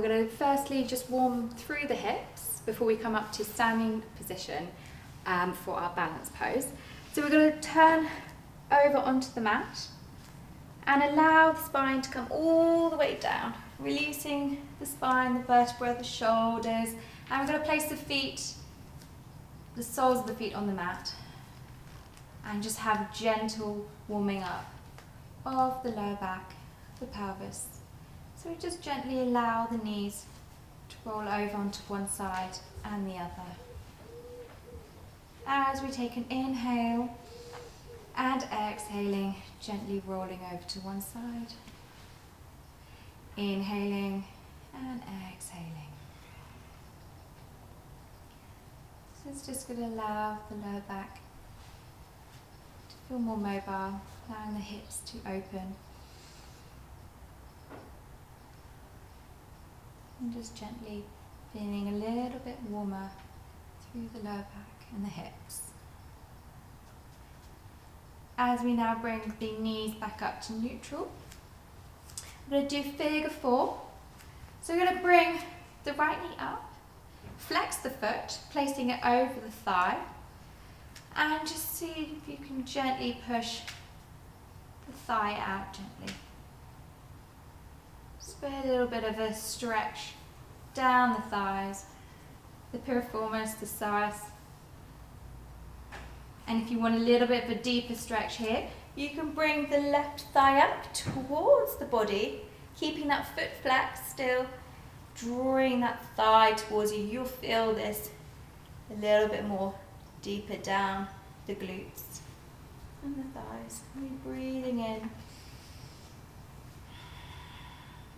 we're going to firstly just warm through the hips before we come up to standing position for our balance pose. So we're going to turn over onto the mat and allow the spine to come all the way down, releasing the spine, the vertebra, the shoulders, and we're going to place the feet, the soles of the feet on the mat and just have a gentle warming up of the lower back, the pelvis. So we just gently allow the knees to roll over onto one side and the other. As we take an inhale and exhaling, gently rolling over to one side. Inhaling and exhaling. So it's just going to allow the lower back to feel more mobile, allowing the hips to open. And just gently feeling a little bit warmer through the lower back and the hips. As we now bring the knees back up to neutral, we're going to do figure 4. So we're going to bring the right knee up, flex the foot, placing it over the thigh, and just see if you can gently push the thigh out gently. Just a little bit of a stretch down the thighs, the piriformis, the psoas. And if you want a little bit of a deeper stretch here, you can bring the left thigh up towards the body, keeping that foot flexed still, drawing that thigh towards you. You'll feel this a little bit more deeper down the glutes and the thighs. And breathing in.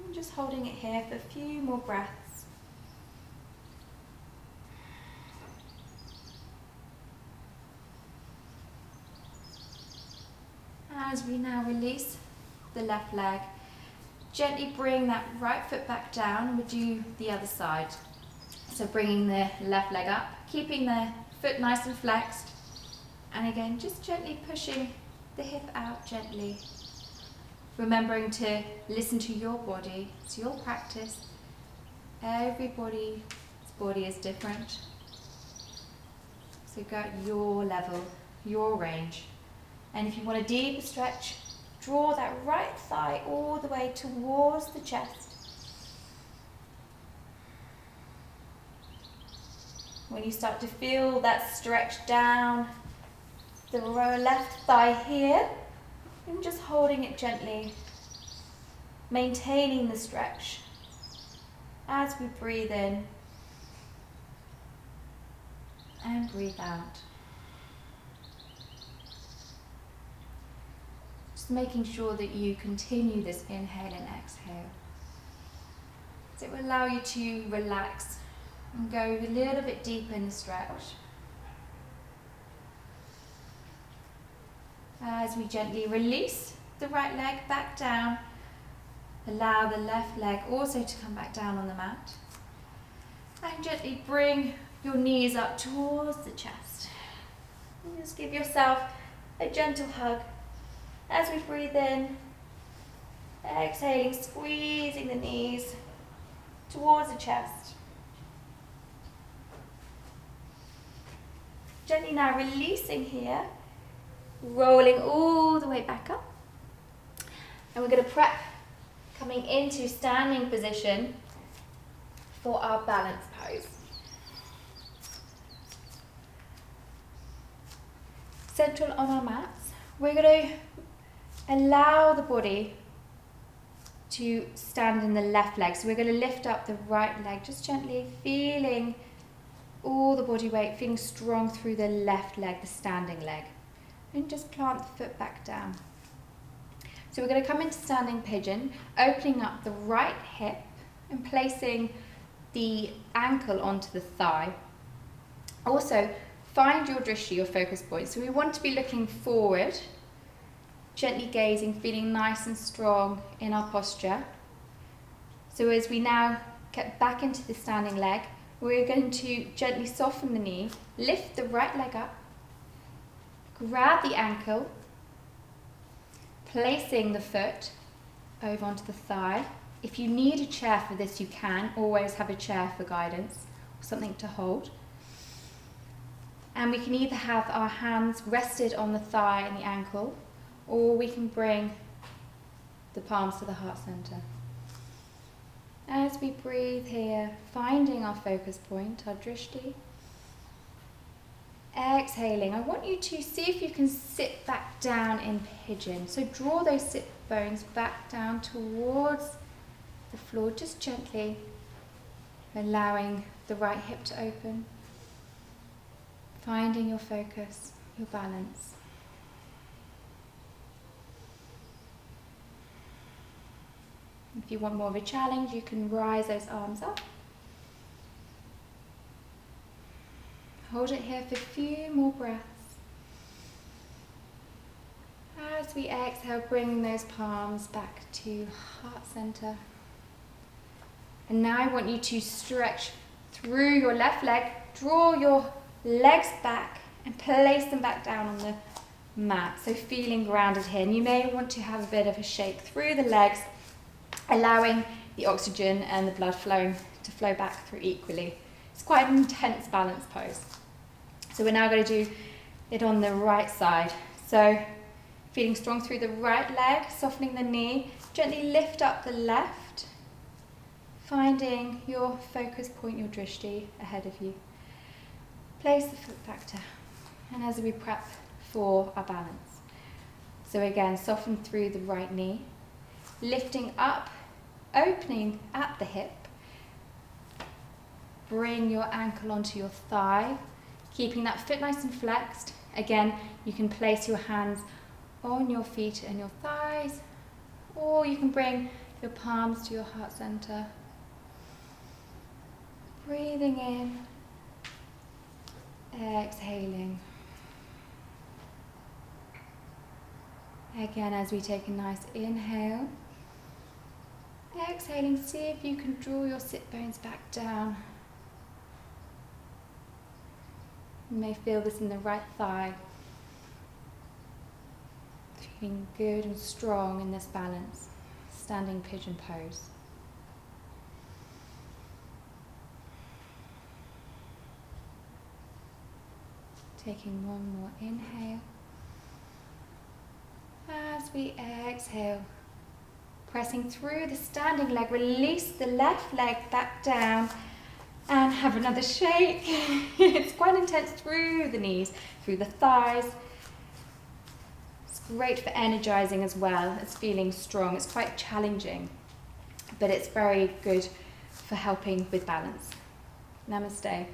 And just holding it here for a few more breaths. As we now release the left leg, gently bring that right foot back down. We'll do the other side. So bringing the left leg up, keeping the foot nice and flexed. And again, just gently pushing the hip out gently. Remembering to listen to your body. It's your practice. Everybody's body is different. So go at your level, your range. And if you want a deeper stretch, draw that right thigh all the way towards the chest. When you start to feel that stretch down the left thigh here, and just holding it gently, maintaining the stretch as we breathe in and breathe out. Making sure that you continue this inhale and exhale. So it will allow you to relax and go a little bit deeper in the stretch. As we gently release the right leg back down, allow the left leg also to come back down on the mat. And gently bring your knees up towards the chest. And just give yourself a gentle hug. As we breathe in, exhaling, squeezing the knees towards the chest. Gently now releasing here, rolling all the way back up. And we're going to prep coming into standing position for our balance pose. Central on our mats, we're going to allow the body to stand in the left leg. So we're going to lift up the right leg, just gently feeling all the body weight, feeling strong through the left leg, the standing leg. And just plant the foot back down. So we're going to come into standing pigeon, opening up the right hip and placing the ankle onto the thigh. Also, find your drishti, your focus point. So we want to be looking forward, gently gazing, feeling nice and strong in our posture. So as we now get back into the standing leg, we're going to gently soften the knee, lift the right leg up, grab the ankle, placing the foot over onto the thigh, If you need a chair for this, you can always have a chair for guidance, or something to hold. And we can either have our hands rested on the thigh and the ankle, or we can bring the palms to the heart center. As we breathe here, finding our focus point, our drishti. Exhaling, I want you to see if you can sit back down in pigeon. So draw those sit bones back down towards the floor, just gently, allowing the right hip to open. Finding your focus, your balance. If you want more of a challenge, you can rise those arms up. Hold it here for a few more breaths. As we exhale, bring those palms back to heart center. And now I want you to stretch through your left leg, draw your legs back and place them back down on the mat. So feeling grounded here. And you may want to have a bit of a shake through the legs, allowing the oxygen and the blood flowing to flow back through equally. It's quite an intense balance pose. So we're now going to do it on the right side. So feeling strong through the right leg, softening the knee, gently lift up the left, finding your focus point, your drishti ahead of you. Place the foot back down, and as we prep for our balance. So again, soften through the right knee, lifting up, opening at the hip. Bring your ankle onto your thigh, keeping that foot nice and flexed. Again, you can place your hands on your feet and your thighs, or you can bring your palms to your heart center. Breathing in, exhaling. Again, as we take a nice inhale, exhaling, see if you can draw your sit bones back down. You may feel this in the right thigh. Feeling good and strong in this balance, standing pigeon pose. Taking one more inhale. As we exhale, pressing through the standing leg, release the left leg back down and have another shake. It's quite intense through the knees, through the thighs. It's great for energizing as well as feeling strong. It's quite challenging, but it's very good for helping with balance. Namaste.